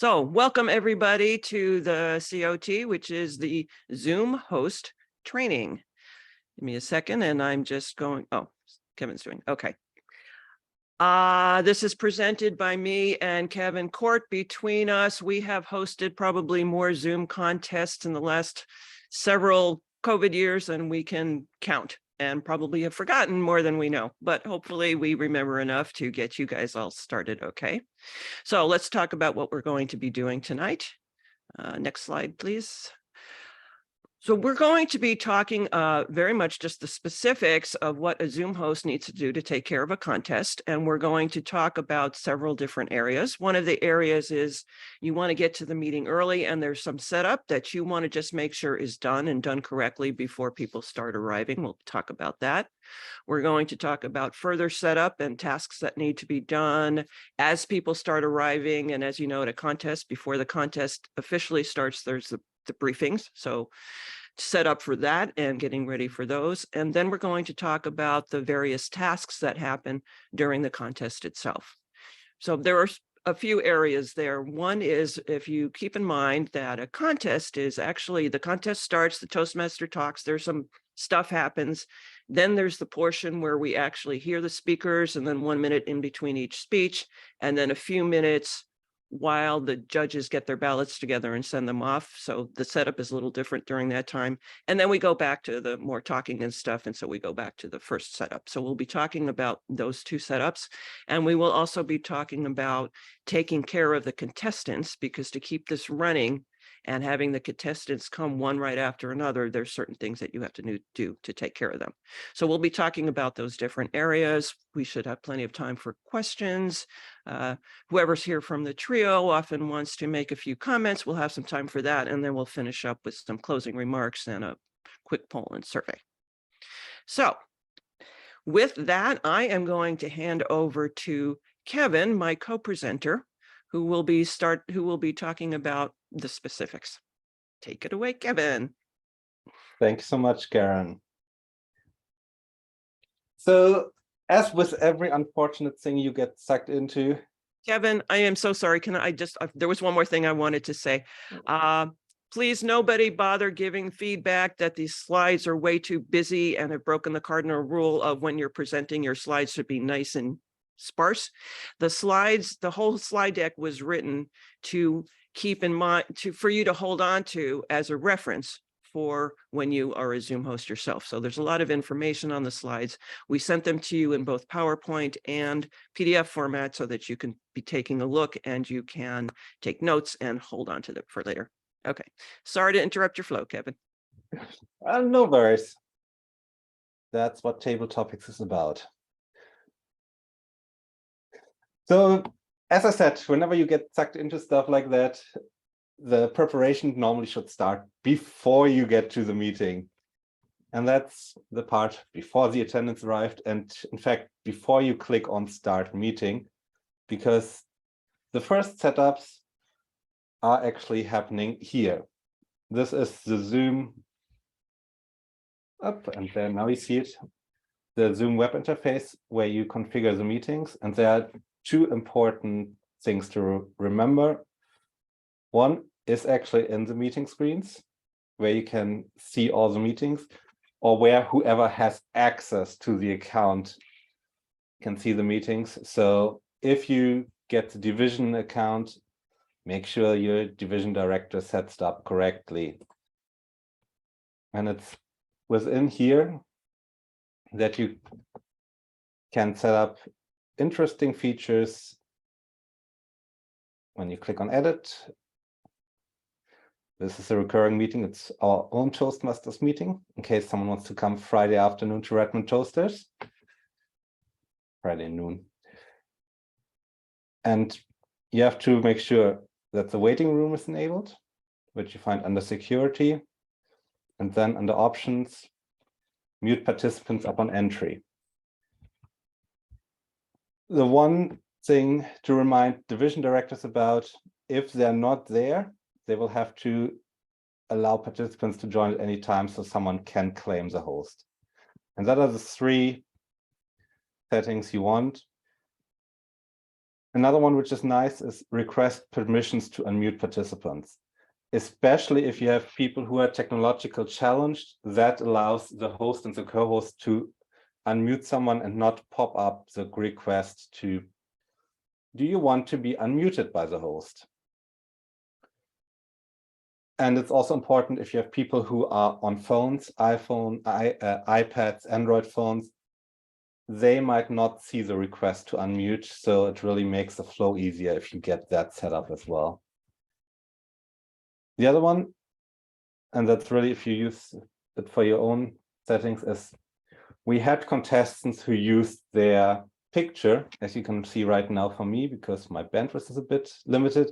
So welcome everybody to the COT, which is the Zoom host training. Give me a second and I'm just going, oh, Kevin's doing, okay. This is presented by me and Kevin Court. Between us, we have hosted probably more Zoom contests in the last several COVID years than we can count, and probably have forgotten more than we know, but hopefully we remember enough to get you guys all started, okay? So let's talk about what we're going to be doing tonight. Next slide, please. So we're going to be talking very much just the specifics of what a Zoom host needs to do to take care of a contest. And we're going to talk about several different areas. One of the areas is you want to get to the meeting early, and there's some setup that you want to just make sure is done and done correctly before people start arriving. We'll talk about that. We're going to talk about further setup and tasks that need to be done as people start arriving. And as you know, at a contest, before the contest officially starts, there's the briefings. So set up for that and getting ready for those. And then we're going to talk about the various tasks that happen during the contest itself. So there are a few areas there. One is, if you keep in mind that a contest is actually, the contest starts, the Toastmaster talks, there's some stuff happens. Then there's the portion where we actually hear the speakers, and then 1 minute in between each speech, and then a few minutes while the judges get their ballots together and send them off. So the setup is a little different during that time. And then we go back to the more talking and stuff. And so we go back to the first setup. So we'll be talking about those two setups. And we will also be talking about taking care of the contestants, because to keep this running and having the contestants come one right after another, there's certain things that you have to do to take care of them. So we'll be talking about those different areas. We should have plenty of time for questions. Whoever's here from the trio often wants to make a few comments. We'll have some time for that, and then we'll finish up with some closing remarks and a quick poll and survey. So with that, I am going to hand over to Kevin, my co-presenter, who will be talking about the specifics. Take it away, Kevin. Thank you so much, Caryn. So, as with every unfortunate thing you get sucked into. Kevin, I am so sorry. Can I just, there was one more thing I wanted to say. Please, nobody bother giving feedback that these slides are way too busy and have broken the cardinal rule of when you're presenting, your slides should be nice and sparse. The slides, the whole slide deck was written to keep in mind, for you to hold on to as a reference for when you are a Zoom host yourself. So there's a lot of information on the slides. We sent them to you in both PowerPoint and PDF format so that you can be taking a look and you can take notes and hold on to them for later. Okay, sorry to interrupt your flow, Kevin. No worries. That's what Table Topics is about. So, as I said, whenever you get sucked into stuff like that, the preparation normally should start before you get to the meeting. And that's the part before the attendance arrived, and in fact, before you click on Start Meeting, because the first setups are actually happening here. This is the Zoom up, and then now you see it, the Zoom web interface where you configure the meetings. And there are two important things to remember. One is actually in the meeting screens, where you can see all the meetings, or where whoever has access to the account can see the meetings. So if you get the division account, make sure your division director sets it up correctly. And it's within here that you can set up interesting features. When you click on Edit, this is a recurring meeting. It's our own Toastmasters meeting, in case someone wants to come Friday afternoon to Redmond Toasters. Friday noon. And you have to make sure that the waiting room is enabled, which you find under Security, and then under Options, mute participants upon entry. The one thing to remind division directors about, if they're not there, they will have to allow participants to join at any time so someone can claim the host. And that are the three settings you want. Another one which is nice is request permissions to unmute participants. Especially if you have people who are technological challenged, that allows the host and the co-host to unmute someone and not pop up the request to, do you want to be unmuted by the host? And it's also important if you have people who are on phones, iPads, Android phones, they might not see the request to unmute. So it really makes the flow easier if you get that set up as well. The other one, and that's really if you use it for your own settings, is we had contestants who used their picture, as you can see right now for me, because my bandwidth is a bit limited,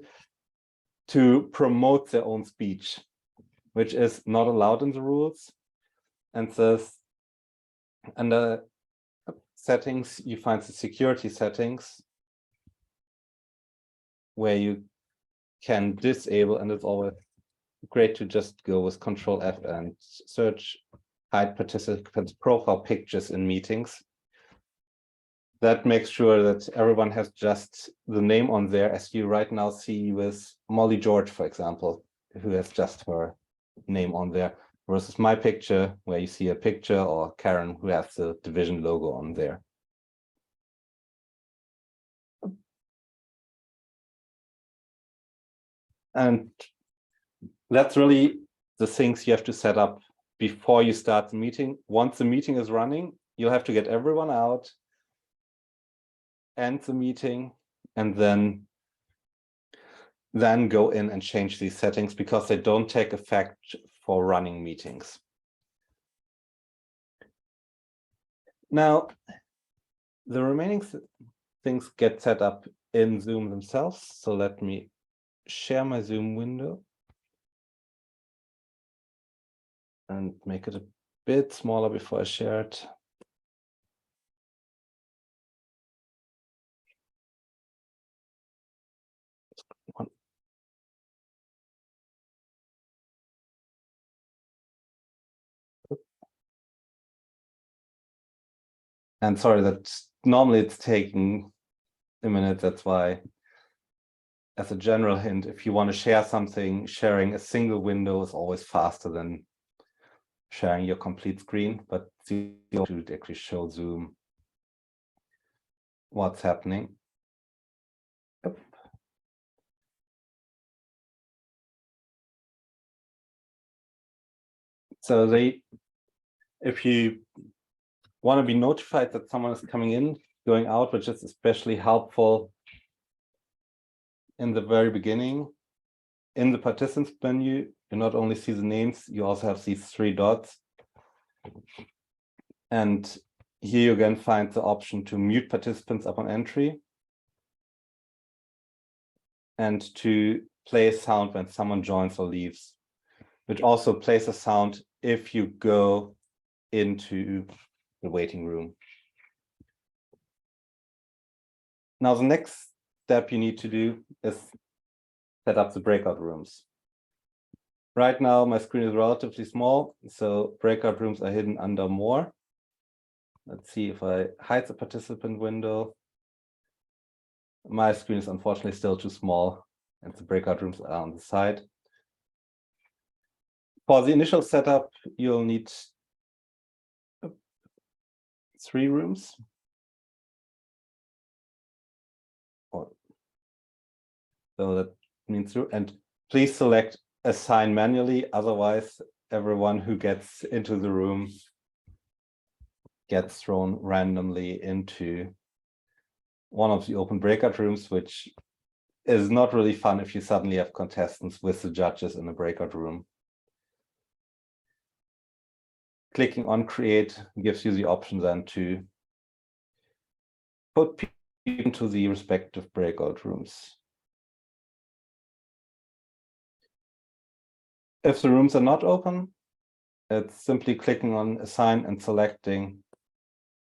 to promote their own speech, which is not allowed in the rules. And says under settings, you find the security settings where you can disable, and it's always great to just go with Control F and search hide participants' profile pictures in meetings. That makes sure that everyone has just the name on there, as you right now see with Molly George, for example, who has just her name on there, versus my picture, where you see a picture, or Caryn, who has the division logo on there. And that's really the things you have to set up before you start the meeting. Once the meeting is running, you'll have to get everyone out, end the meeting, and then go in and change these settings, because they don't take effect for running meetings. Now, the remaining things get set up in Zoom themselves. So let me share my Zoom window and make it a bit smaller before I share it. And sorry, that normally it's taking a minute. That's why, as a general hint, if you want to share something, sharing a single window is always faster than sharing your complete screen, but you should actually show Zoom what's happening. Yep. So if you want to be notified that someone is coming in, going out, which is especially helpful in the very beginning, in the participants menu, you not only see the names, you also have these 3 dots. And here you again find the option to mute participants upon entry, and to play a sound when someone joins or leaves, which also plays a sound if you go into the waiting room. Now, the next step you need to do is set up the breakout rooms. Right now, my screen is relatively small, so breakout rooms are hidden under More. Let's see if I hide the participant window. My screen is unfortunately still too small, and the breakout rooms are on the side. For the initial setup, you'll need 3 rooms. So that means through, and please select assign manually, otherwise everyone who gets into the room gets thrown randomly into one of the open breakout rooms, which is not really fun if you suddenly have contestants with the judges in a breakout room. Clicking on create gives you the option then to put people into the respective breakout rooms. If the rooms are not open, it's simply clicking on assign and selecting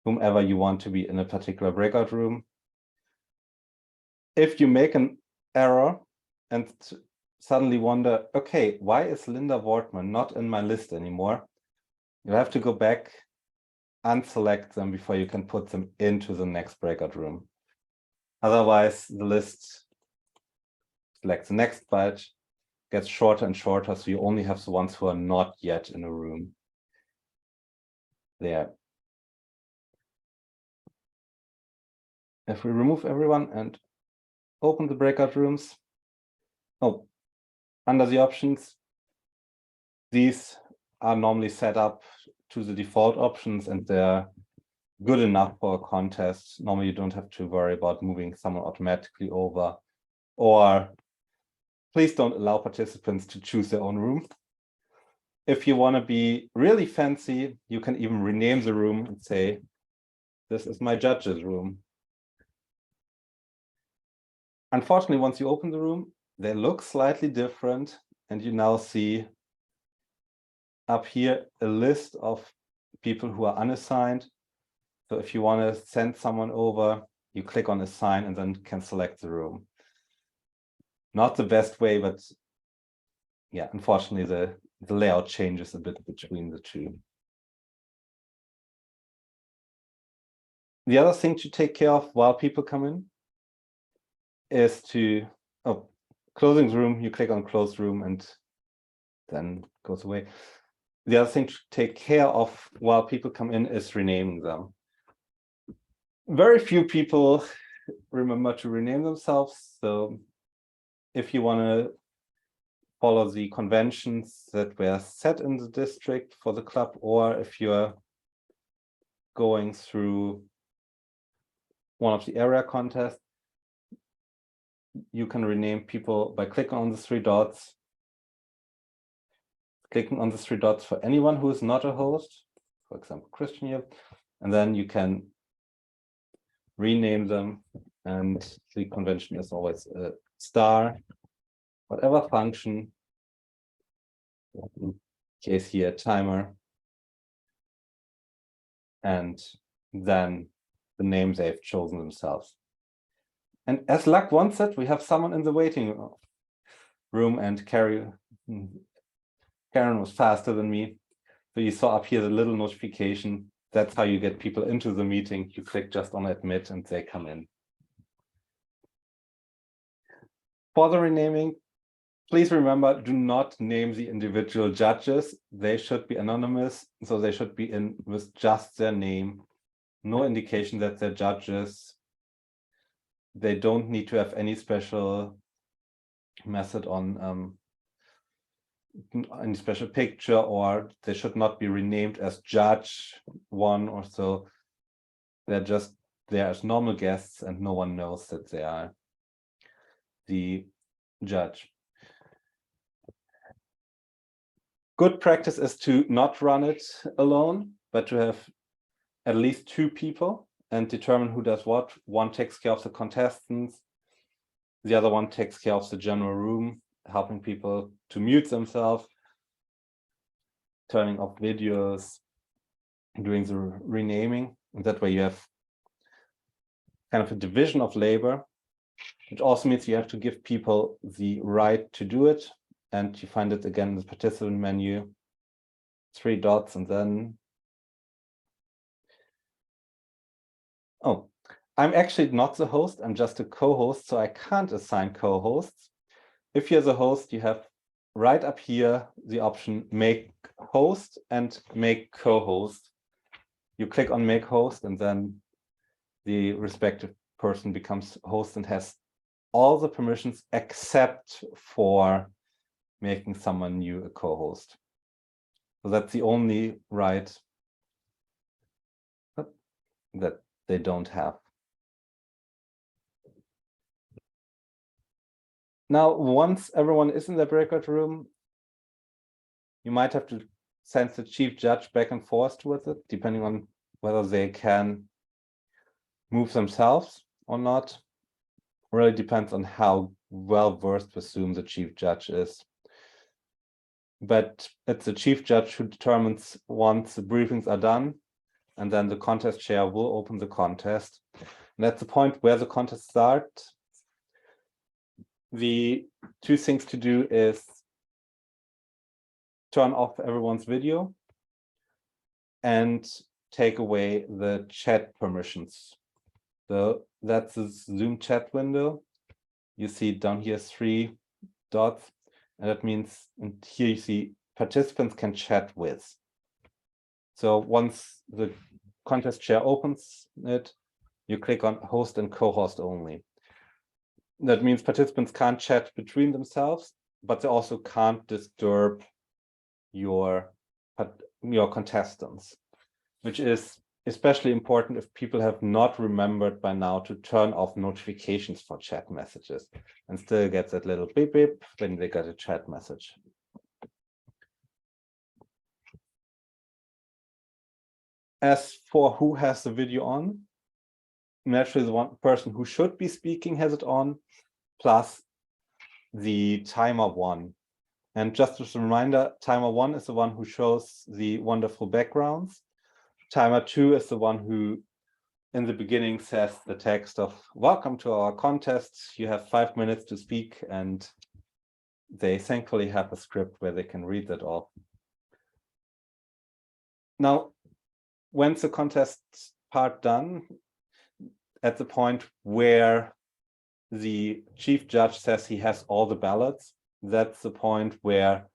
whomever you want to be in a particular breakout room. If you make an error and suddenly wonder, okay, why is Linda Wortman not in my list anymore? You have to go back, unselect them before you can put them into the next breakout room. Otherwise, the list selects the next batch, gets shorter and shorter, so you only have the ones who are not yet in a room there. If we remove everyone and open the breakout rooms, under the options, these are normally set up to the default options and they're good enough for a contest. Normally you don't have to worry about moving someone automatically over, or please don't allow participants to choose their own room. If you want to be really fancy, you can even rename the room and say, this is my judge's room. Unfortunately, once you open the room, they look slightly different, and you now see up here a list of people who are unassigned. So if you want to send someone over, you click on assign and then can select the room. Not the best way, but yeah, unfortunately, the layout changes a bit between the two. The other thing to take care of while people come in is to, closing the room, you click on close room and then it goes away. The other thing to take care of while people come in is renaming them. Very few people remember to rename themselves. So if you want to follow the conventions that were set in the district for the club, or if you're going through one of the area contests, you can rename people by clicking on the three dots. Clicking on the three dots for anyone who is not a host, for example, Christian here, and then you can rename them. And the convention is always a star, whatever function, in case here, timer, and then the name they've chosen themselves. And as luck wants it, we have someone in the waiting room, and Caryn was faster than me. So you saw up here the little notification. That's how you get people into the meeting. You click just on admit and they come in. For the renaming, please remember, do not name the individual judges. They should be anonymous, so they should be in with just their name. No indication that they're judges. They don't need to have any special method on any special picture, or they should not be renamed as judge one or so. They're just there as normal guests and no one knows that they are the judge. Good practice is to not run it alone, but to have at least two people and determine who does what. One takes care of the contestants, the other one takes care of the general room, helping people to mute themselves, turning off videos, doing the renaming. And that way you have kind of a division of labor, which also means you have to give people the right to do it. And you find it again in the participant menu, three dots, and then, I'm actually not the host, I'm just a co-host, so I can't assign co-hosts. If you're the host, you have right up here the option make host and make co-host. You click on make host and then the respective person becomes host and has all the permissions except for making someone new a co-host. So that's the only right that they don't have. Now, once everyone is in the breakout room, you might have to send the chief judge back and forth towards it, depending on whether they can move themselves or not. Really depends on how well versed with Zoom the chief judge is. But it's the chief judge who determines once the briefings are done, and then the contest chair will open the contest. And at the point where the contest starts, the two things to do is turn off everyone's video and take away the chat permissions So that's the Zoom chat window. You see down here 3 dots, and that means, and here you see participants can chat with. So once the contest chair opens it, you click on host and co-host only. That means participants can't chat between themselves, but they also can't disturb your contestants, which is especially important if people have not remembered by now to turn off notifications for chat messages and still get that little beep beep when they get a chat message. As for who has the video on, naturally the one person who should be speaking has it on, plus the timer 1. And just as a reminder, timer 1 is the one who shows the wonderful backgrounds. Timer 2 is the one who in the beginning says the text of welcome to our contest. You have 5 minutes to speak, and they thankfully have a script where they can read that all. Now, when's the contest part done? At the point where the chief judge says he has all the ballots, that's the point where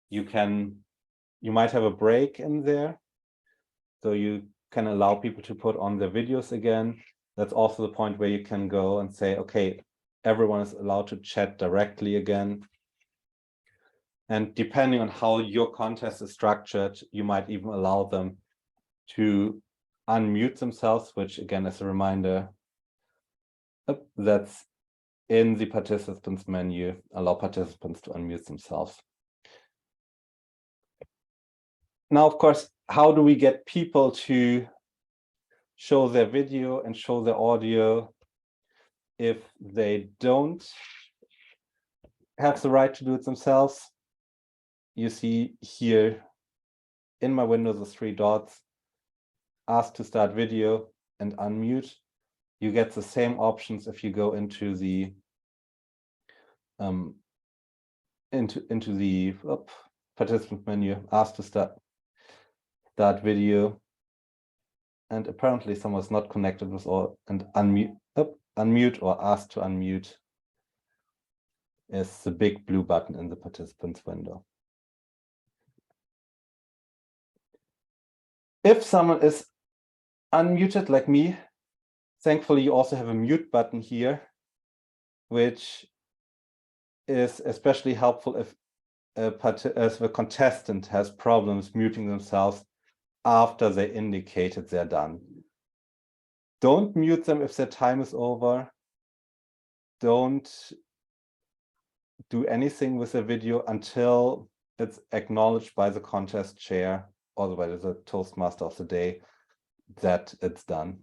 you might have a break in there. So you can allow people to put on their videos again. That's also the point where you can go and say, okay, everyone is allowed to chat directly again. And depending on how your contest is structured, you might even allow them to unmute themselves, which again, as a reminder, that's in the participants menu, allow participants to unmute themselves. Now, of course, how do we get people to show their video and show their audio if they don't have the right to do it themselves? You see here in my window, the 3 dots, ask to start video and unmute. You get the same options if you go into the participant menu, ask to start video. And apparently someone's not connected with all, and unmute or ask to unmute is the big blue button in the participants window. If someone is unmuted like me, thankfully you also have a mute button here, which is especially helpful if a contestant has problems muting themselves after they indicated they're done. Don't mute them if their time is over. Don't do anything with the video until it's acknowledged by the contest chair or by the Toastmaster of the day that it's done.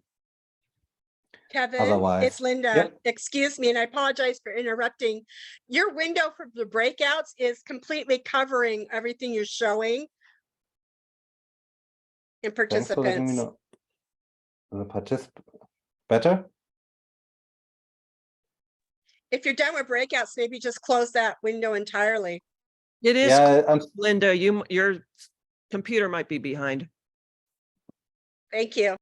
Kevin, Otherwise, it's Linda. yep. Excuse me, and I apologize for interrupting. Your window for the breakouts is completely covering everything you're showing in Thanks for letting me participants. know. The participant better? If you're done with breakouts, maybe just close that window entirely. It is, Yeah, Linda, your computer might be behind. Thank you.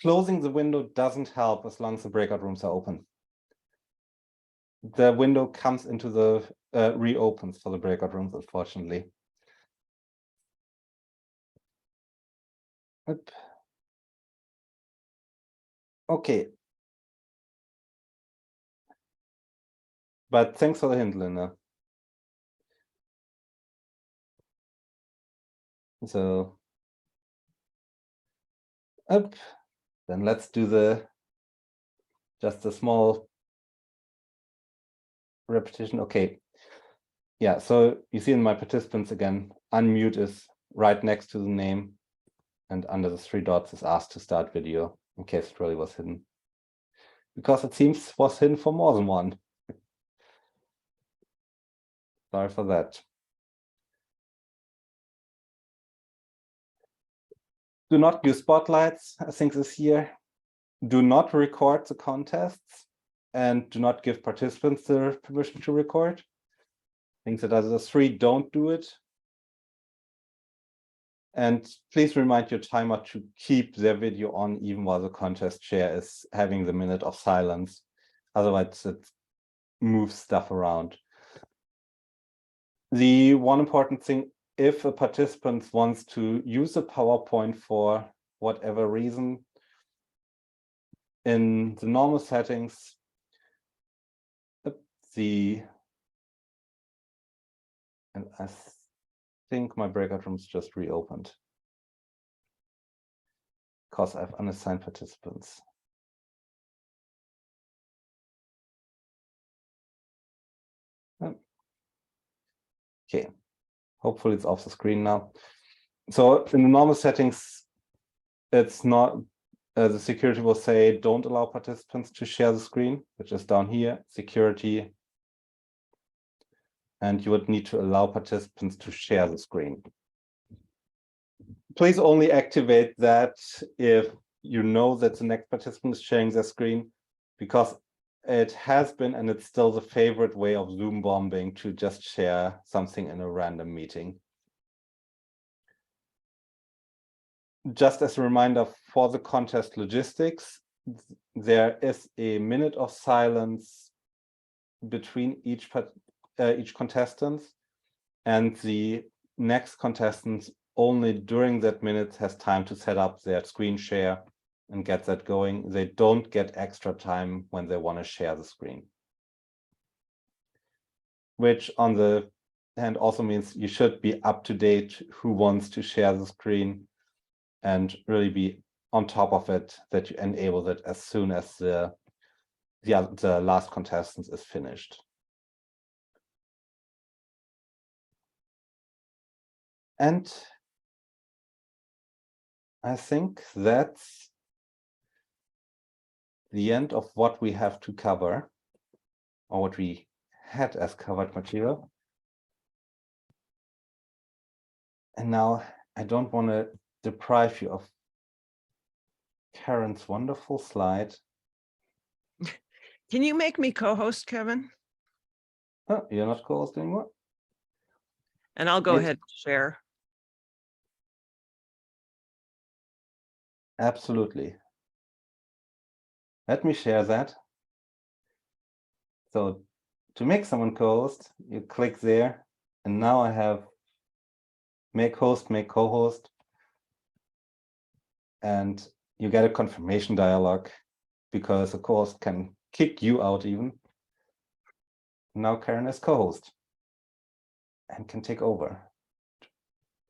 Closing the window doesn't help as long as the breakout rooms are open. The window comes into the reopens for the breakout rooms, unfortunately. Oop. Okay. But thanks for the hint, Linda. So, then let's do just a small repetition. Okay. Yeah, so you see in my participants again, unmute is right next to the name, and under the 3 dots is asked to start video in case it really was hidden. Because it seems was hidden for more than one. Sorry for that. Do not use spotlights, I think this year. Do not record the contests, and do not give participants the permission to record. I think that as the 3 don't do it. And please remind your timer to keep their video on even while the contest chair is having the minute of silence. Otherwise, it moves stuff around. The one important thing, if a participant wants to use a PowerPoint for whatever reason, in the normal settings, and I think my breakout room's just reopened because I've unassigned participants. Okay, hopefully it's off the screen now. So in the normal settings, it's not, the security will say, don't allow participants to share the screen, which is down here, security. And you would need to allow participants to share the screen. Please only activate that if you know that the next participant is sharing their screen, because it has been, and it's still the favorite way of Zoom bombing, to just share something in a random meeting. Just as a reminder for the contest logistics, there is a minute of silence between each contestant, and the next contestant only during that minute has time to set up their screen share and get that going. They don't get extra time when they want to share the screen. Which on the hand also means you should be up to date who wants to share the screen and really be on top of it, that you enable it as soon as the last contestant is finished. And I think that's the end of what we have to cover, or what we had as covered material. And now I don't want to deprive you of Caryn's wonderful slide. Can you make me co-host, Kevin? Oh, you're not co-host anymore? And I'll go Yes. ahead and share. Absolutely. Let me share that. So to make someone co-host, you click there, and now I have make host, make co-host, and you get a confirmation dialog because a co-host can kick you out even. Now Caryn is co-host and can take over.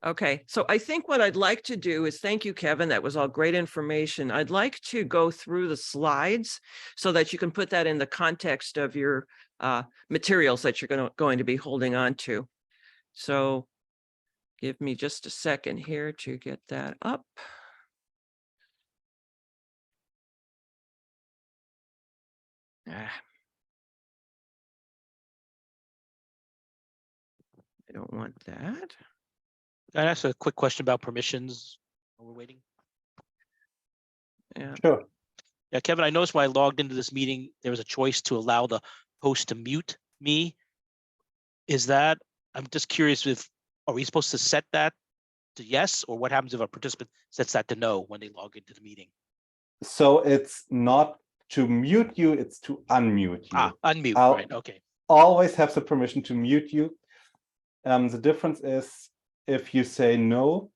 Okay, so I think what I'd like to do is, thank you, Kevin. That was all great information. I'd like to go through the slides so that you can put that in the context of your materials that you're going to be holding on to. So give me just a second here to get that up. I don't want that. Can I ask a quick question about permissions while we're waiting? Yeah. Sure. Yeah, Kevin, I noticed when I logged into this meeting, there was a choice to allow the host to mute me. Is that, I'm just curious if, are we supposed to set that to yes, or what happens if a participant sets that to no when they log into the meeting? So it's not to mute you, it's to unmute you. Ah, unmute, I'll right, okay. always have the permission to mute you. The difference is if you say no,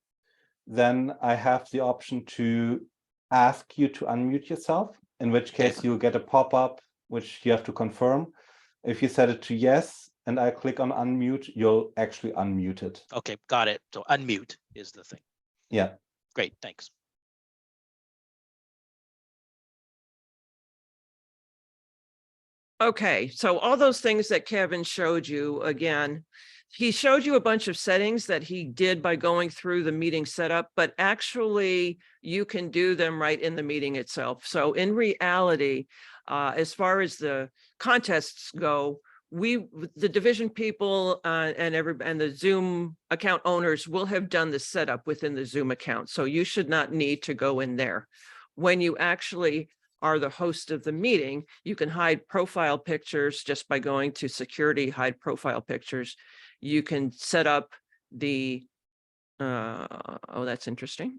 then I have the option to ask you to unmute yourself, in which case you'll get a pop-up which you have to confirm. If you set it to yes and I click on unmute, you'll actually unmute it. Okay, got it. So unmute is the thing. Yeah. Great, thanks. Okay, so all those things that Kevin showed you, again, he showed you a bunch of settings that he did by going through the meeting setup, but actually you can do them right in the meeting itself. So in reality, as far as the contests go, the division people and the Zoom account owners will have done the setup within the Zoom account. So you should not need to go in there. When you actually are the host of the meeting, you can hide profile pictures just by going to security, hide profile pictures. You can set up the Oh, that's interesting.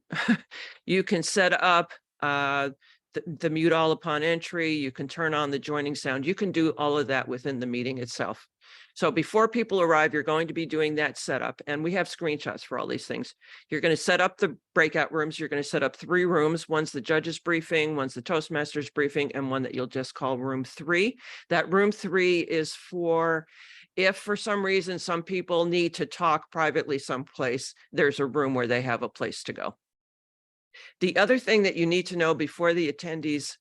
You can set up the mute all upon entry. You can turn on the joining sound. You can do all of that within the meeting itself. So before people arrive, you're going to be doing that setup, and we have screenshots for all these things. You're going to set up the breakout rooms. You're going to set up 3 rooms. One's the judge's briefing, one's the Toastmasters briefing, and one that you'll just call room 3. That room 3 is for if for some reason some people need to talk privately someplace, there's a room where they have a place to go. The other thing that you need to know before the attendees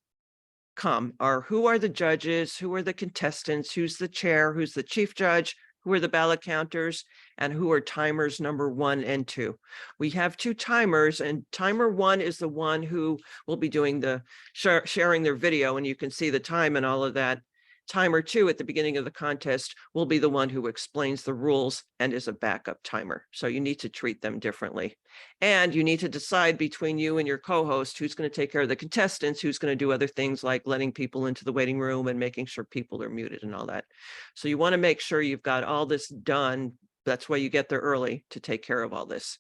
come are who are the judges, who are the contestants, who's the chair, who's the chief judge, who are the ballot counters, and who are timers number 1 and 2. We have 2 timers, and timer 1 is the one who will be doing the sharing their video, and you can see the time and all of that. Timer 2 at the beginning of the contest will be the one who explains the rules and is a backup timer. So you need to treat them differently. And you need to decide between you and your co-host who's going to take care of the contestants, who's going to do other things like letting people into the waiting room and making sure people are muted and all that. So you want to make sure you've got all this done. That's why you get there early to take care of all this.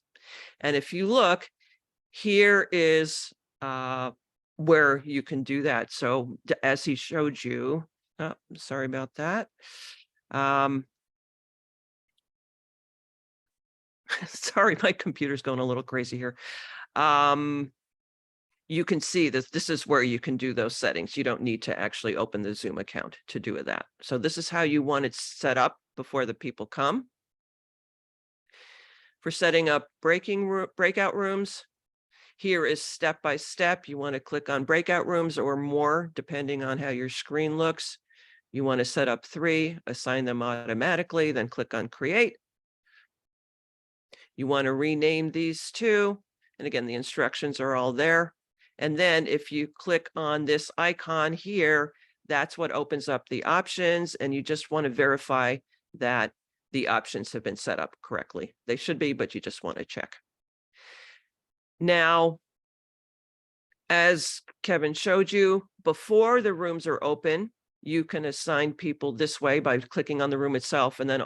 And if you look, here is where you can do that. So as he showed you, oh, sorry about that. Sorry, my computer's going a little crazy here. You can see this. This is where you can do those settings. You don't need to actually open the Zoom account to do that. So this is how you want it set up before the people come. For setting up breakout rooms, here is step by step. You want to click on breakout rooms or more, depending on how your screen looks. You want to set up 3, assign them automatically, then click on create. You want to rename these 2. And again, the instructions are all there. And then if you click on this icon here, that's what opens up the options. And you just want to verify that the options have been set up correctly. They should be, but you just want to check. Now, as Kevin showed you, before the rooms are open, you can assign people this way by clicking on the room itself, and then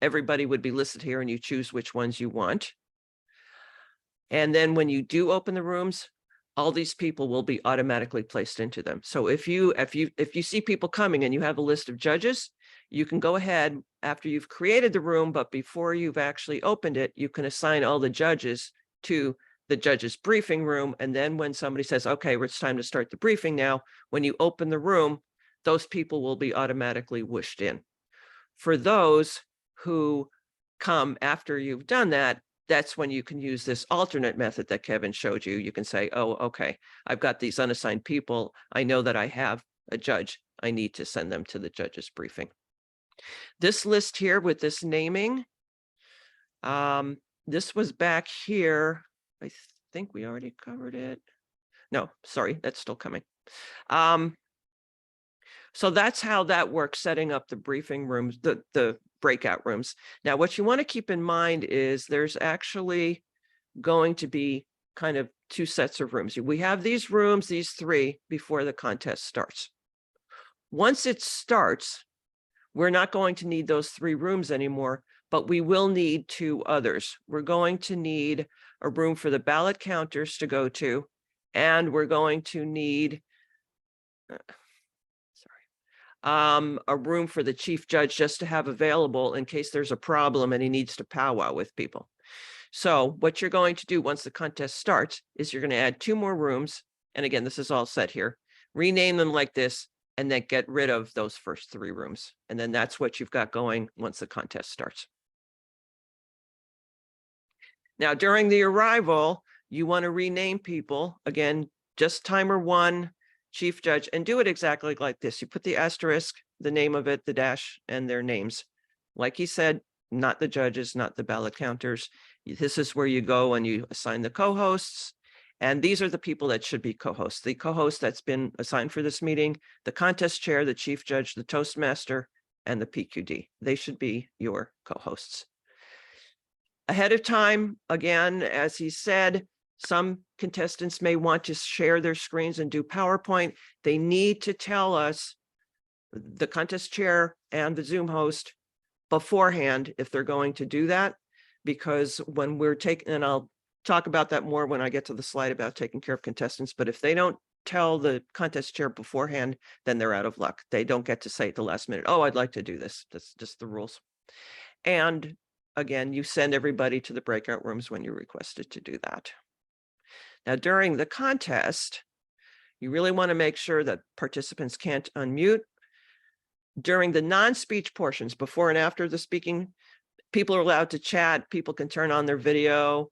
everybody would be listed here, and you choose which ones you want. And then when you do open the rooms, all these people will be automatically placed into them. So if you see people coming and you have a list of judges, you can go ahead after you've created the room, but before you've actually opened it, you can assign all the judges to the judge's briefing room. And then when somebody says, okay, it's time to start the briefing now, when you open the room, those people will be automatically whooshed in. For those who come after you've done that, that's when you can use this alternate method that Kevin showed you. You can say, oh, okay, I've got these unassigned people. I know that I have a judge. I need to send them to the judge's briefing. This list here with this naming, this was back here. I think we already covered it. No, sorry, that's still coming. So that's how that works, setting up the briefing rooms, the breakout rooms. Now, what you want to keep in mind is there's actually going to be kind of 2 sets of rooms. We have these rooms, these 3, before the contest starts. Once it starts, we're not going to need those 3 rooms anymore, but we will need 2 others. We're going to need a room for the ballot counters to go to, and we're going to need a room for the chief judge just to have available in case there's a problem and he needs to powwow with people. So what you're going to do once the contest starts is you're going to add 2 more rooms. And again, this is all set here. Rename them like this, and then get rid of those first 3 rooms. And then that's what you've got going once the contest starts. Now, during the arrival, you want to rename people. Again, just timer 1, chief judge, and do it exactly like this. You put the asterisk, the name of it, the dash, and their names. Like he said, not the judges, not the ballot counters. This is where you go and you assign the co-hosts. And these are the people that should be co-hosts. The co-host that's been assigned for this meeting, the contest chair, the chief judge, the Toastmaster, and the PQD. They should be your co-hosts. Ahead of time, again, as he said, some contestants may want to share their screens and do PowerPoint. They need to tell us, the contest chair and the Zoom host, beforehand if they're going to do that. because when we're taking, and I'll talk about that more when I get to the slide about taking care of contestants, but if they don't tell the contest chair beforehand, then they're out of luck. They don't get to say at the last minute, oh, I'd like to do this. That's just the rules. And again, you send everybody to the breakout rooms when you're requested to do that. Now, during the contest, you really want to make sure that participants can't unmute. During the non-speech portions, before and after the speaking, people are allowed to chat. People can turn on their video.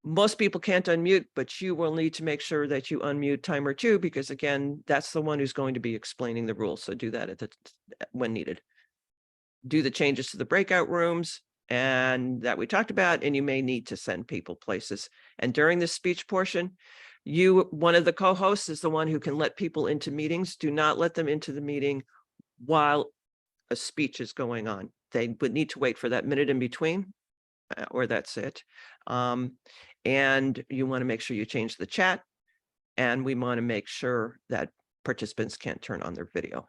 Most people can't unmute, but you will need to make sure that you unmute timer 2, because again, that's the one who's going to be explaining the rules. So do that when needed. Do the changes to the breakout rooms and that we talked about, and you may need to send people places. And during the speech portion, one of the co-hosts is the one who can let people into meetings. Do not let them into the meeting while a speech is going on. They would need to wait for that minute in between, or that's it. And you want to make sure you change the chat, and we want to make sure that participants can't turn on their video.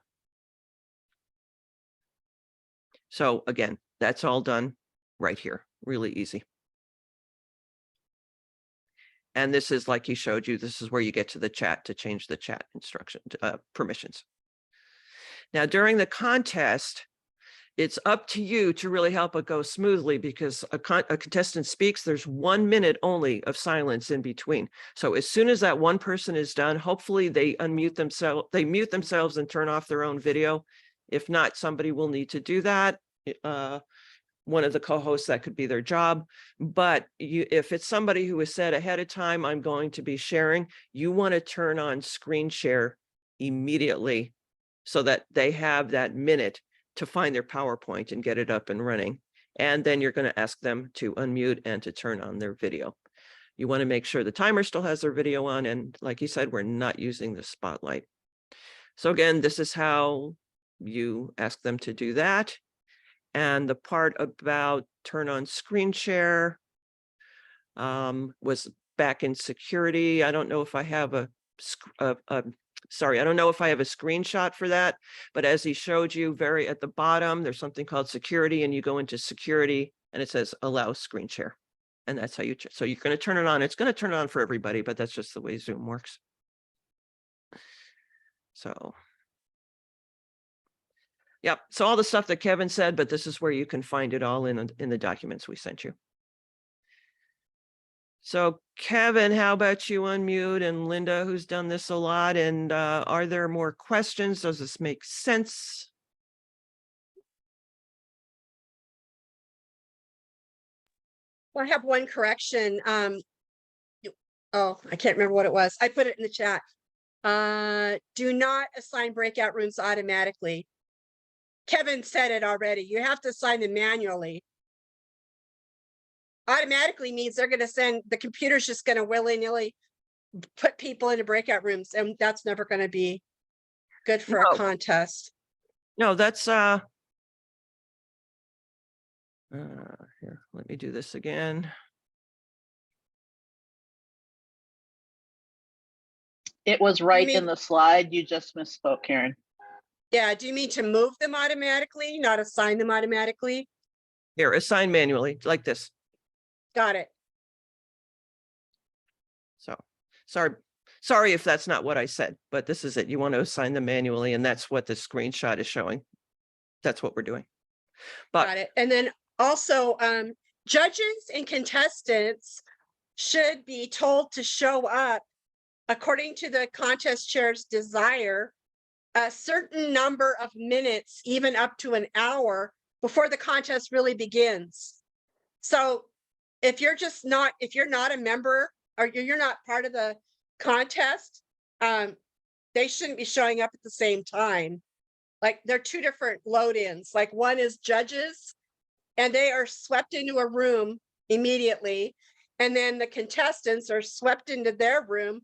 So again, that's all done right here, really easy. And this is, like he showed you, this is where you get to the chat to change the chat instruction permissions. Now, during the contest, it's up to you to really help it go smoothly, because a contestant speaks, there's 1 minute only of silence in between. So as soon as that one person is done, hopefully they unmute themselves, they mute themselves and turn off their own video. If not, somebody will need to do that. One of the co-hosts, that could be their job. But if it's somebody who has said ahead of time, I'm going to be sharing, you want to turn on screen share immediately so that they have that minute to find their PowerPoint and get it up and running. And then you're going to ask them to unmute and to turn on their video. You want to make sure the timer still has their video on. And like you said, we're not using the spotlight. So again, this is how you ask them to do that. And the part about turn on screen share was back in security. I don't know if I have sorry, I don't know if I have a screenshot for that, but as he showed you very at the bottom, there's something called security, and you go into security and it says allow screen share. And that's how so you're going to turn it on. It's going to turn it on for everybody, but that's just the way Zoom works. So. Yep. So all the stuff that Kevin said, but this is where you can find it all in the documents we sent you. So Kevin, how about you unmute, and Linda, who's done this a lot, and are there more questions? Does this make sense? Well, I have one correction. Oh, I can't remember what it was. I put it in the chat. Do not assign breakout rooms automatically. Kevin said it already. You have to assign them manually. Automatically means they're going to send, the computer's just going to willy-nilly put people into breakout rooms, and that's never going to be good for a contest. No, that's here, let me do this again. It was right in the slide. You just misspoke, Caryn. Yeah, do you mean to move them automatically, not assign them automatically? Here, assign manually, like this. Got it. So, sorry if that's not what I said, but this is it. You want to assign them manually, and that's what the screenshot is showing. That's what we're doing. But got it. And then also, judges and contestants should be told to show up according to the contest chair's desire, a certain number of minutes, even up to an hour, before the contest really begins. So if you're not a member, or you're not part of the contest, they shouldn't be showing up at the same time. Like, they're two different load-ins. Like, one is judges, and they are swept into a room immediately. And then the contestants are swept into their room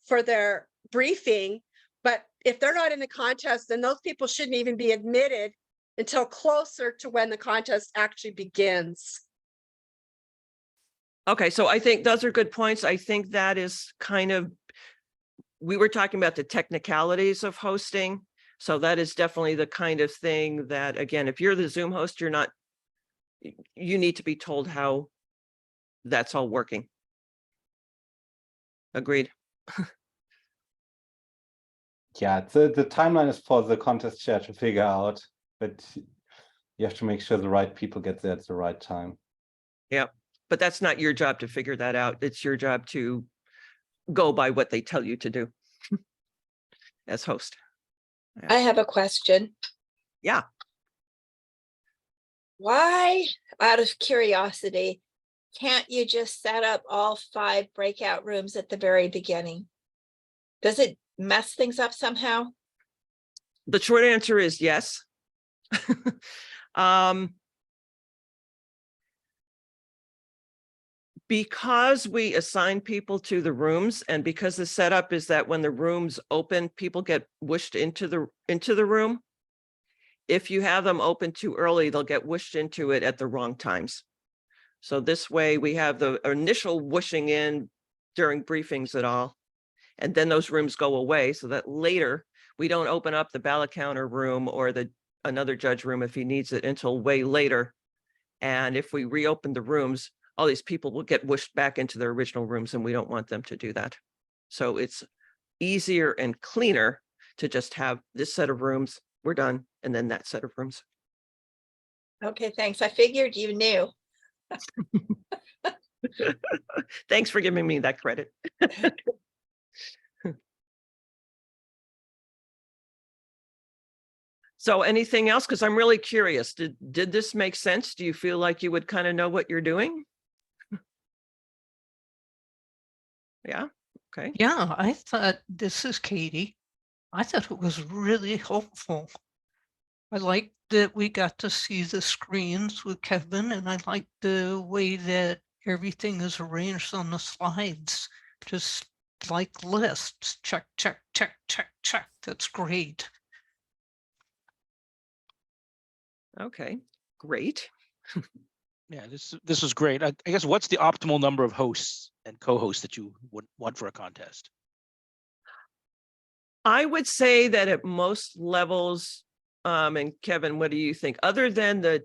for their briefing. But if they're not in the contest, then those people shouldn't even be admitted until closer to when the contest actually begins. okay, so I think those are good points. I think that is kind of, we were talking about the technicalities of hosting. So that is definitely the kind of thing that, again, if you're the Zoom host, you're not you need to be told how that's all working. Agreed. Yeah, the timeline is for the contest chair to figure out, but you have to make sure the right people get there at the right time. Yeah, but that's not your job to figure that out. It's your job to go by what they tell you to do as host. I have a question. Yeah. Why, out of curiosity, can't you just set up all 5 breakout rooms at the very beginning? Does it mess things up somehow? The short answer is yes. Because we assign people to the rooms, and because the setup is that when the rooms open, people get whooshed into the room. If you have them open too early, they'll get whooshed into it at the wrong times. So this way we have the initial whooshing in during briefings at all. And then those rooms go away so that later we don't open up the ballot counter room or another judge room if he needs it until way later. And if we reopen the rooms, all these people will get whooshed back into their original rooms, and we don't want them to do that. So it's easier and cleaner to just have this set of rooms, we're done, and then that set of rooms. Okay, thanks. I figured you knew. Thanks for giving me that credit. So anything else? Because I'm really curious. Did this make sense? Do you feel like you would kind of know what you're doing? Yeah, okay. Yeah, I thought, this is Katie. I thought it was really helpful. I liked that we got to see the screens with Kevin, and I liked the way that everything is arranged on the slides, just like lists, check, check, check, check, check. That's great. Okay, great. Yeah, this was great. I guess what's the optimal number of hosts and co-hosts that you would want for a contest? I would say that at most levels, and Kevin, what do you think? Other than the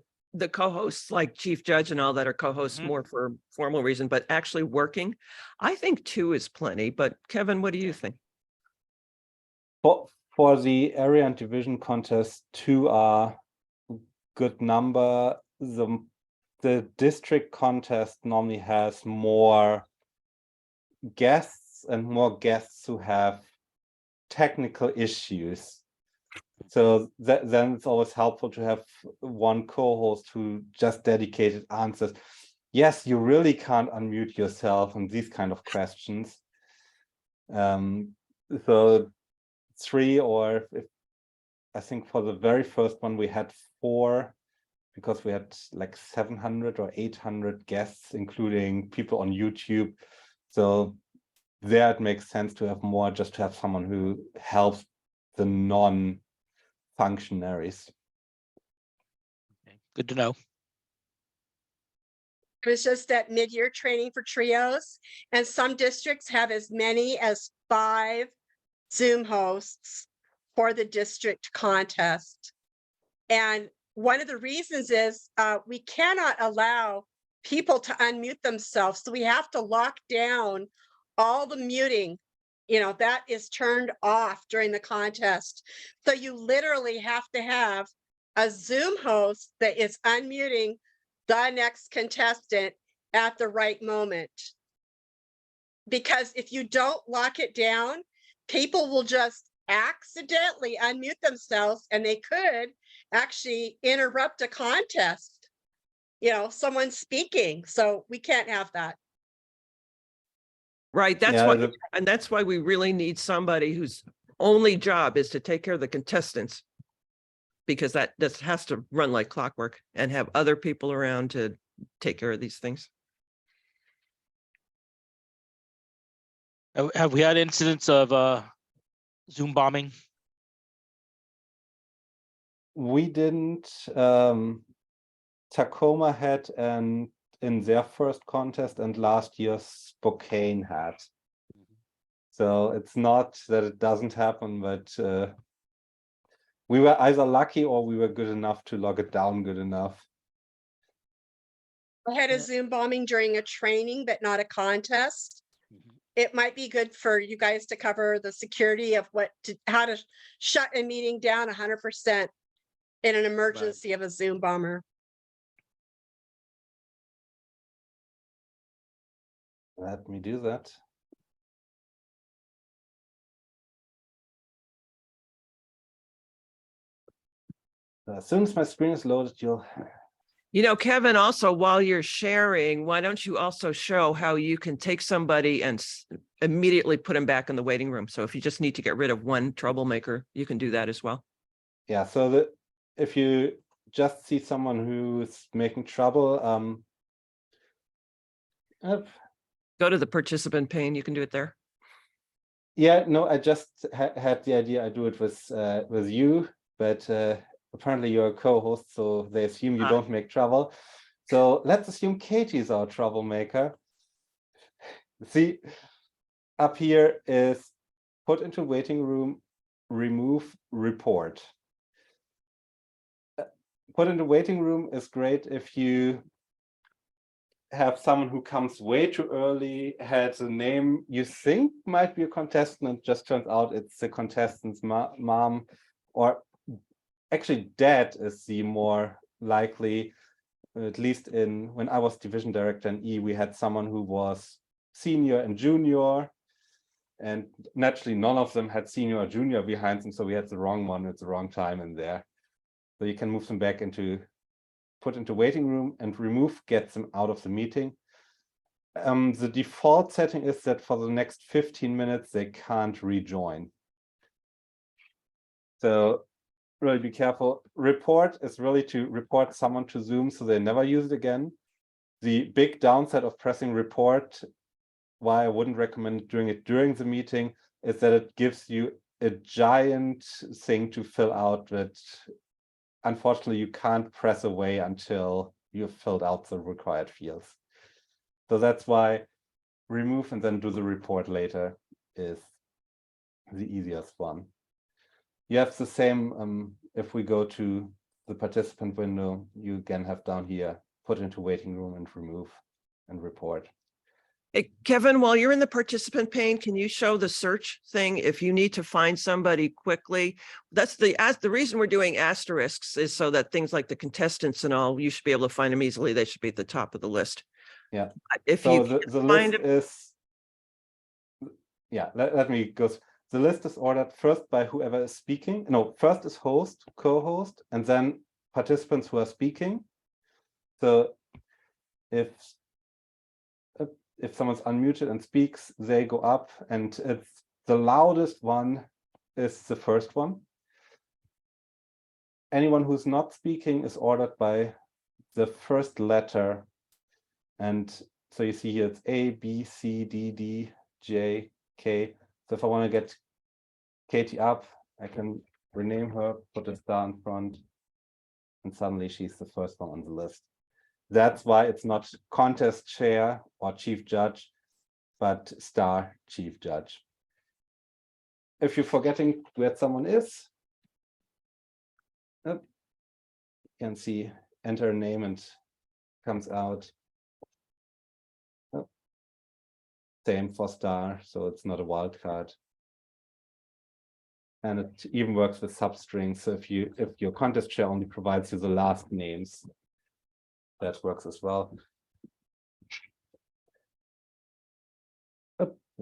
co-hosts like Chief Judge and all that are co-hosts more for formal reason, but actually working, I think 2 is plenty. But Kevin, what do you think? For the area and division contest, 2 are good number. The district contest normally has more guests and more guests who have technical issues. So then it's always helpful to have one co-host who just dedicated answers. Yes, you really can't unmute yourself and these kind of questions. So 3, or I think for the very first one we had 4, because we had like 700 or 800 guests, including people on YouTube. So there it makes sense to have more, just to have someone who helps the non-functionaries. Okay, good to know. It was just that mid-year training for trios, and some districts have as many as 5 Zoom hosts for the district contest. And one of the reasons is we cannot allow people to unmute themselves. So we have to lock down all the muting, that is turned off during the contest. So you literally have to have a Zoom host that is unmuting the next contestant at the right moment. Because if you don't lock it down, people will just accidentally unmute themselves, and they could actually interrupt a contest, someone speaking. So we can't have that. Right, that's Yeah, why, and that's why we really need somebody whose only job is to take care of the contestants, because that has to run like clockwork and have other people around to take care of these things. Have we had incidents of Zoom bombing? We didn't. Tacoma had, and in their first contest, and last year Spokane had. So it's not that it doesn't happen, but we were either lucky or we were good enough to log it down good enough. I had a Yeah. Zoom bombing during a training, but not a contest. Mhm. It might be good for you guys to cover the security of how to shut a meeting down 100% in an emergency of a Zoom bomber. Let me do that. As soon as my screen is loaded, you'll. You know, Kevin, also while you're sharing, why don't you also show how you can take somebody and immediately put them back in the waiting room? So if you just need to get rid of one troublemaker, you can do that as well. Yeah, so that if you just see someone who's making trouble, Go to the participant pane, you can do it there. yeah, no, I just had the idea I do it with you, but apparently you're a co-host, so they assume you don't make trouble. So let's assume Katie's our troublemaker. See, up here is put into waiting room, remove report. Put into waiting room is great if you have someone who comes way too early, has a name you think might be a contestant, and just turns out it's the contestant's mom, or actually dad is the more likely. At least when I was division director in E, we had someone who was senior and junior, and naturally none of them had senior or junior behind them, so we had the wrong one at the wrong time in there. So you can move them back put into waiting room, and remove gets them out of the meeting. The default setting is that for the next 15 minutes, they can't rejoin. So really be careful. Report is really to report someone to Zoom so they never use it again. The big downside of pressing report, why I wouldn't recommend doing it during the meeting, is that it gives you a giant thing to fill out that unfortunately you can't press away until you've filled out the required fields. So that's why remove and then do the report later is the easiest one. You have the same, if we go to the participant window, you again have down here, put into waiting room and remove and report. Hey, Kevin, while you're in the participant pane, can you show the search thing? If you need to find somebody quickly, that's the reason we're doing asterisks is so that things like the contestants and all, you should be able to find them easily. They should be at the top of the list. Yeah. If So you the find list is, yeah, let me go. The list is ordered first by whoever is speaking. No, first is host, co-host, and then participants who are speaking. So if someone's unmuted and speaks, they go up, and it's the loudest one is the first one. Anyone who's not speaking is ordered by the first letter. And so you see here it's A, B, C, D, D, J, K. So if I want to get Katie up, I can rename her, put a star in front, and suddenly she's the first one on the list. That's why it's not contest chair or chief judge, but star chief judge. If you're forgetting where someone is, you can see enter a name and comes out. Same for star, so it's not a wild card. And it even works with substrings. So if your contest chair only provides you the last names, that works as well.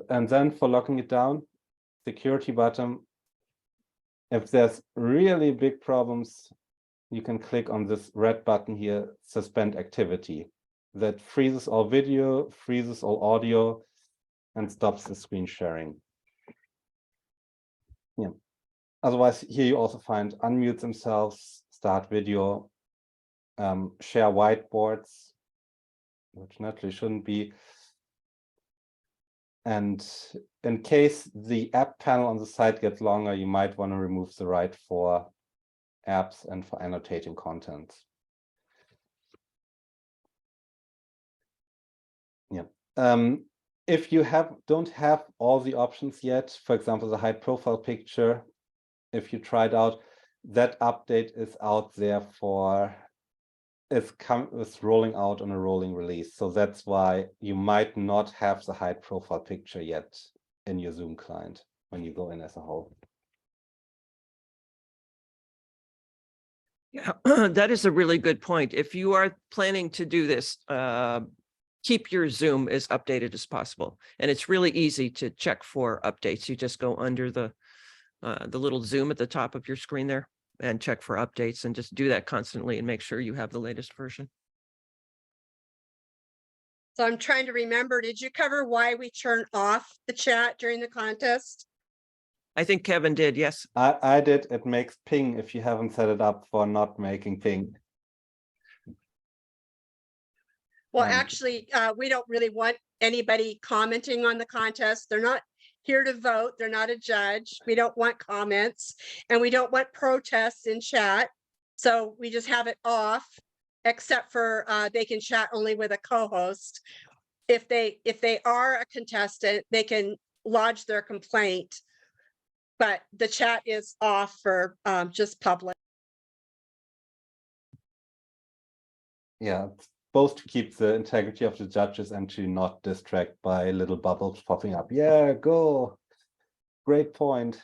And then for locking it down, security button. If there's really big problems, you can click on this red button here, suspend activity. That freezes all video, freezes all audio, and stops the screen sharing. Yeah. Otherwise, here you also find unmute themselves, start video, share whiteboards, which naturally shouldn't be. And in case the app panel on the side gets longer, you might want to remove the right for apps and for annotating content. Yeah. If you don't have all the options yet, for example, the hide profile picture, if you tried out, that update is out there for is rolling out on a rolling release. So that's why you might not have the hide profile picture yet in your Zoom client when you go in as a whole. Yeah, that is a really good point. If you are planning to do this, keep your Zoom as updated as possible. And it's really easy to check for updates. You just go under the little Zoom at the top of your screen there and check for updates, and just do that constantly and make sure you have the latest version. So I'm trying to remember, did you cover why we turn off the chat during the contest? I think Kevin did, yes. I did. It makes ping if you haven't set it up for not making ping. Well, And- actually, we don't really want anybody commenting on the contest. They're not here to vote. They're not a judge. We don't want comments, and we don't want protests in chat. So we just have it off, except for they can chat only with a co-host. If they are a contestant, they can lodge their complaint. But the chat is off for just public. Yeah, it's supposed to keep the integrity of the judges and to not distract by little bubbles popping up. Yeah, go. Great point.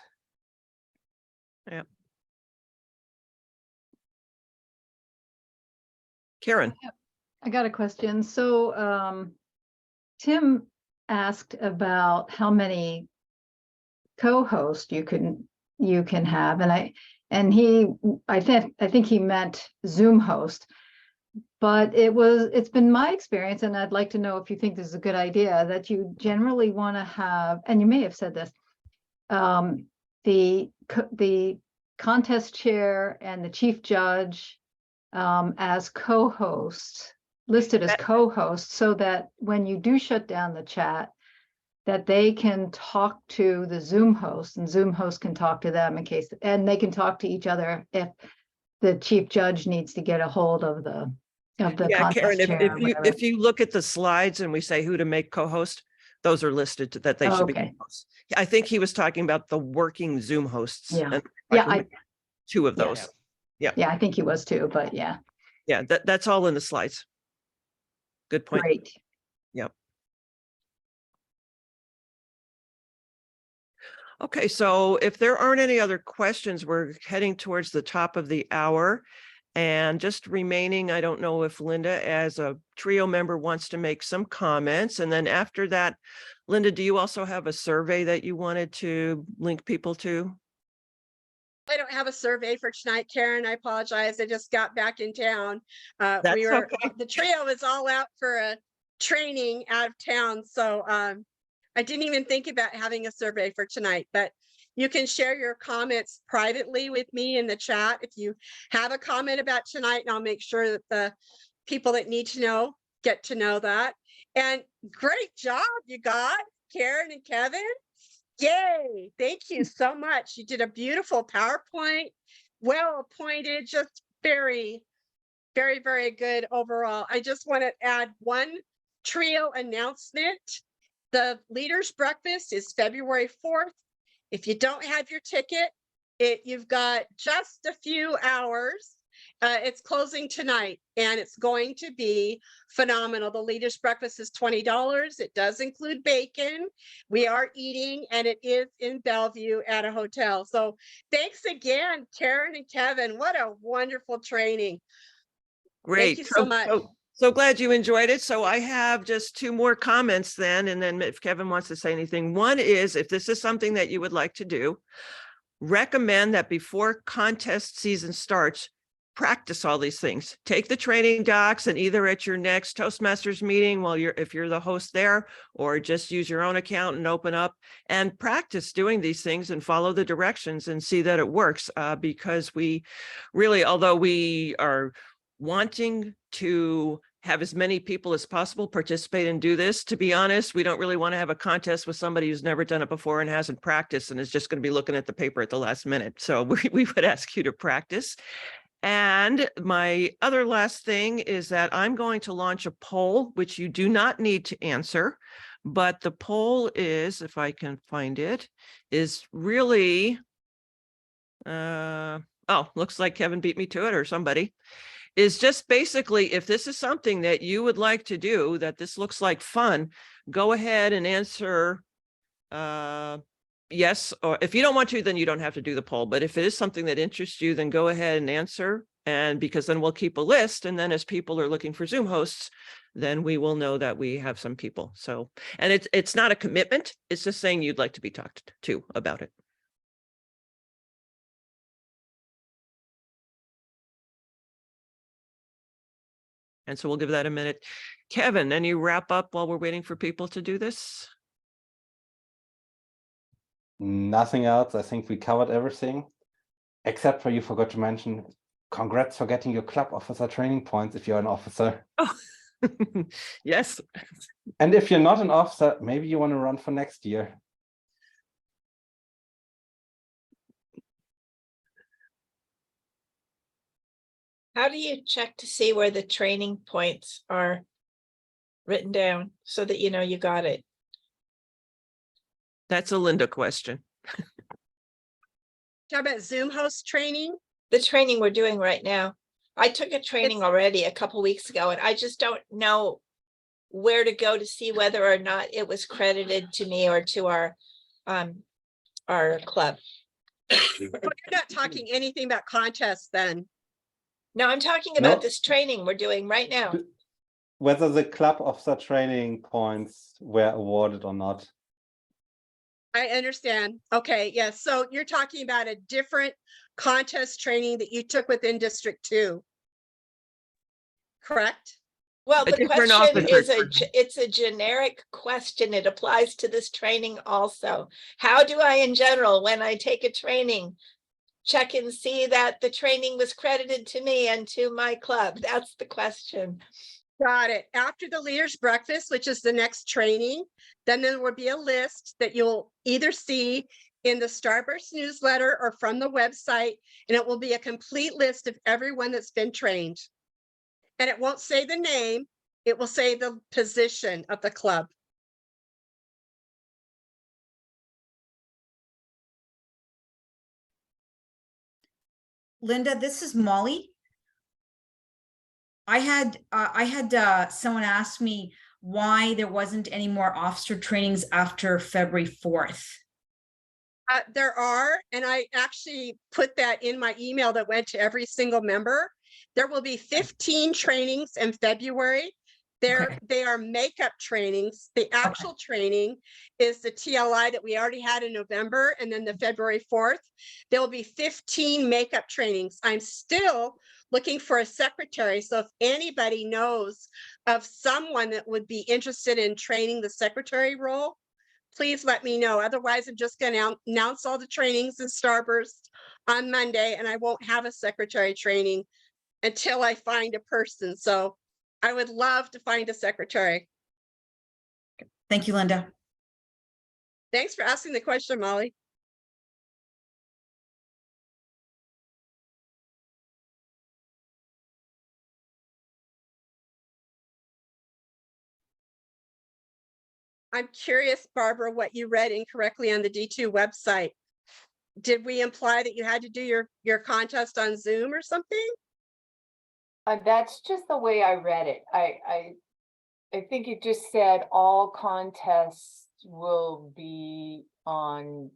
Caryn, I got a question. So Tim asked about how many co-hosts you can have, and I think he meant Zoom host. But it's been my experience, and I'd like to know if you think this is a good idea, that you generally want to have, and you may have said this, the contest chair and the chief judge as co-hosts, listed as co-hosts, so that when you do shut down the chat, that they can talk to the Zoom host and Zoom host can talk to them and they can talk to each other if the chief judge needs to get a hold of the yeah, contest Caryn, chair. if you look at the slides and we say who to make co-host, those are listed that they should be Okay. co-hosts. I think he was talking about the working Zoom hosts. Yeah. And Yeah, two of yeah. those. Yeah, I think he was too, but yeah, Yeah, that's all in the slides. Good point. great. Yep. Okay, so if there aren't any other questions, we're heading towards the top of the hour. And just remaining, I don't know if Linda, as a trio member, wants to make some comments. And then after that, Linda, do you also have a survey that you wanted to link people to? I don't have a survey for tonight, Karen. I apologize. I just got back in town. That's okay. The trio is all out for a training out of town. So I didn't even think about having a survey for tonight, but you can share your comments privately with me in the chat if you have a comment about tonight, and I'll make sure that the people that need to know get to know that. And great job, you got Caryn and Kevin. Yay, thank you so much. You did a beautiful PowerPoint, well appointed, just very, very, very good overall. I just want to add one trio announcement. The Leaders Breakfast is February 4th. If you don't have your ticket, you've got just a few hours. It's closing tonight and it's going to be phenomenal. The Leaders Breakfast is $20. It does include bacon. We are eating and it is in Bellevue at a hotel. So thanks again, Caryn and Kevin. What a wonderful training. Great. Thank you so much. So glad you enjoyed it. So I have just two more comments then, and then if Kevin wants to say anything. One is, if this is something that you would like to do, recommend that before contest season starts, practice all these things. Take the training docs, and either at your next Toastmasters meeting, if you're the host there, or just use your own account and open up and practice doing these things and follow the directions and see that it works. Because we really, although we are wanting to have as many people as possible participate and do this, to be honest, we don't really want to have a contest with somebody who's never done it before and hasn't practiced and is just going to be looking at the paper at the last minute. So we would ask you to practice. And my other last thing is that I'm going to launch a poll, which you do not need to answer, but the poll is, if I can find it, is really, looks like Kevin beat me to it, or somebody. is just basically, if this is something that you would like to do, that this looks like fun, go ahead and answer yes, or if you don't want to, then you don't have to do the poll. But if it is something that interests you, then go ahead and answer. And because then we'll keep a list. And then as people are looking for Zoom hosts, then we will know that we have some people. So, and it's not a commitment. It's just saying you'd like to be talked to about it. And so we'll give that a minute. Kevin, any wrap up while we're waiting for people to do this? Nothing else. I think we covered everything, except for you forgot to mention, congrats for getting your club officer training points if you're an officer. Oh, yes. And if you're not an officer, maybe you want to run for next year. How do you check to see where the training points are written down so that you know you got it? That's a Linda question. Talk about Zoom host training. The training we're doing right now. I took a training It's- already a couple weeks ago, and I just don't know where to go to see whether or not it was credited to me or to our club. But you're not talking anything about contests then. No, I'm talking about No. this training we're doing right now. Whether the club officer training points were awarded or not. I understand. Okay, yes. So you're talking about a different contest training that you took within District 2. Correct? Well, A the different question officer is training. it's a generic question. It applies to this training also. How do I, in general, when I take a training, check and see that the training was credited to me and to my club? That's the question. Got it. After the leaders breakfast, which is the next training, then there will be a list that you'll either see in the Starburst newsletter or from the website, and it will be a complete list of everyone that's been trained. And it won't say the name, it will say the position of the club. Linda, this is Molly. I had someone ask me why there wasn't any more officer trainings after February 4th. There are, and I actually put that in my email that went to every single member. There will be 15 trainings in February. Okay. They are makeup trainings. The actual training is the TLI that we already had in November, and then the February 4th. There will be 15 makeup trainings. I'm still looking for a secretary. So if anybody knows of someone that would be interested in training the secretary role, please let me know. Otherwise, I'm just going to announce all the trainings in Starburst on Monday, and I won't have a secretary training until I find a person. So I would love to find a secretary. Thank you, Linda. Thanks for asking the question, Molly. I'm curious, Barbara, what you read incorrectly on the D2 website. Did we imply that you had to do your contest on Zoom or something? That's just the way I read it. I think it just said all contests will be on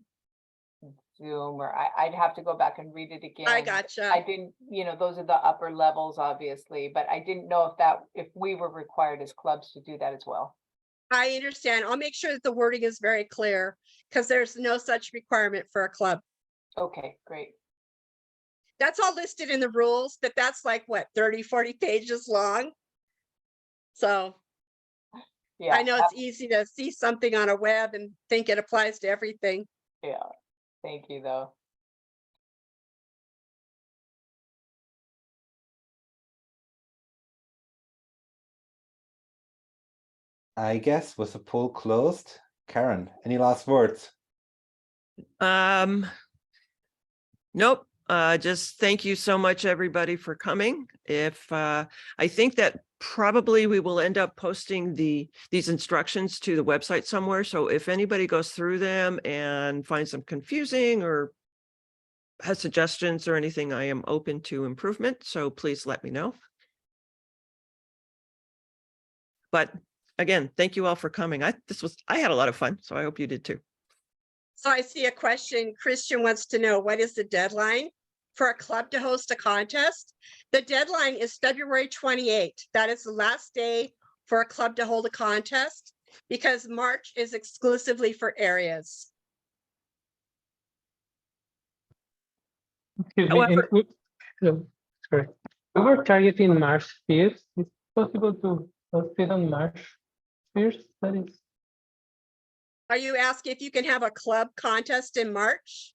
Zoom, or I'd have to go back and read it again. I gotcha. I didn't, those are the upper levels, obviously, but I didn't know if we were required as clubs to do that as well. I understand. I'll make sure that the wording is very clear because there's no such requirement for a club. Okay, great. That's all listed in the rules, but that's like what, 30, 40 pages long. So Yeah, I know it's easy to see something on a web and think it applies to everything. yeah. Thank you, though. I guess with the poll closed, Caryn, any last words? Nope. Just thank you so much, everybody, for coming. If I think that probably we will end up posting these instructions to the website somewhere. So if anybody goes through them and finds them confusing or has suggestions or anything, I am open to improvement, so please let me know. But again, thank you all for coming. I had a lot of fun, so I hope you did too. So I see a question. Christian wants to know, what is the deadline for a club to host a contest? The deadline is February 28th. That is the last day for a club to hold a contest because March is exclusively for areas. Excuse me, However- sorry. We were targeting March 5th. It's possible to host it on March 1st. That is, Are you asking if you can have a club contest in March?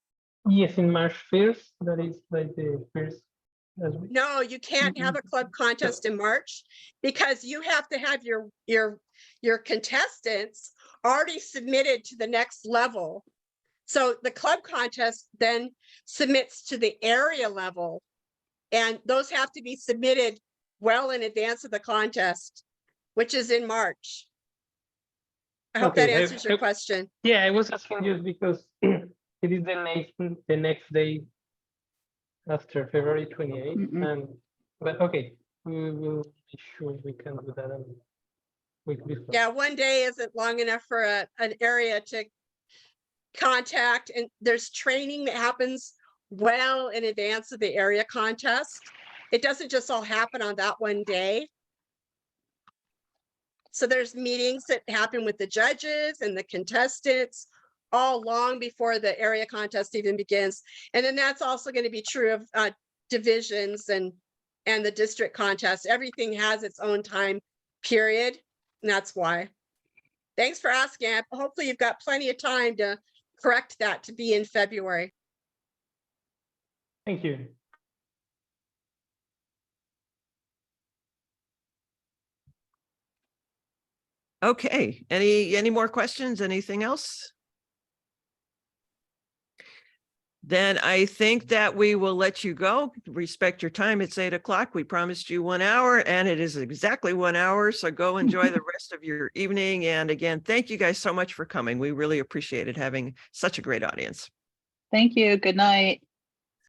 yes, in March 1st. That is like the first. As we, No, you can't have a club contest in March because you have to have your contestants already submitted to the next level. So the club contest then submits to the area level. And those have to be submitted well in advance of the contest, which is in March. I hope that Okay, answers your question. yeah, I was asking just because it is the next day after February 28th. And but okay, we will be sure we can do that on week before. Yeah, one day isn't long enough for an area to contact, and there's training that happens well in advance of the area contest. It doesn't just all happen on that one day. So there's meetings that happen with the judges and the contestants all long before the area contest even begins. And then that's also going to be true of divisions and the district contest. Everything has its own time period. And that's why. Thanks for asking. Hopefully you've got plenty of time to correct that to be in February. Thank you. Okay, any more questions? Anything else? Then I think that we will let you go. Respect your time. It's 8 o'clock. We promised you 1 hour and it is exactly 1 hour. So go enjoy the rest of your evening. And again, thank you guys so much for coming. We really appreciated having such a great audience. Thank you. Good night.